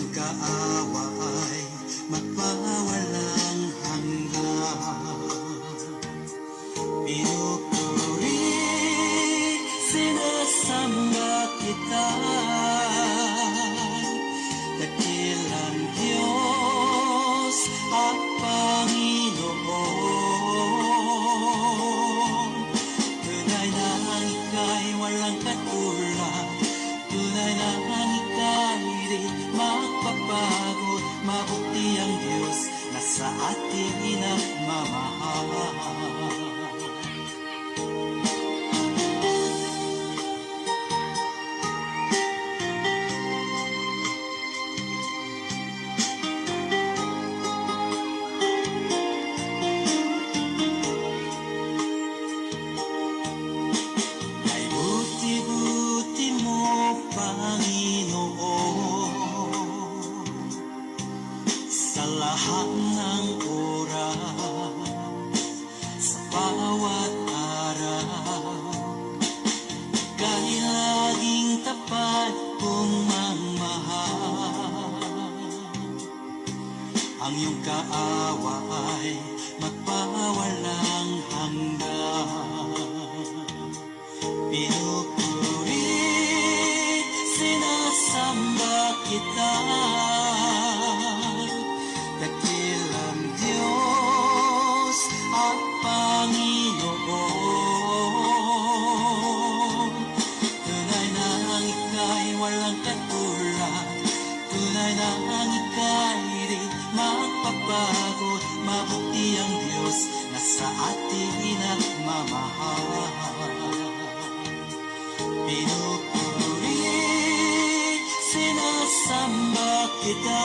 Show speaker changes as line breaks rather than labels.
iyong kaawa ay magpawalang hanggan. Pinupuri, sinasamba kita, dakilang Diyos at Panginoon. Tunay na ang ika'y walang katulad, tunay na ang ika'y di magpapago. Mabuti ang Diyos na sa atin nagmamahal. Ay buti-buti mo, Panginoon, sa lahat ng oras, sa bawat araw. Ika'y laging tapat kong magmahal. Ang iyong kaawa ay magpawalang hanggan. Pinupuri, sinasamba kita, dakilang Diyos at Panginoon. Tunay na ang ika'y walang katulad, tunay na ang ika'y di magpapago. Mabuti ang Diyos na sa atin nagmamahal. Pinupuri, sinasamba kita,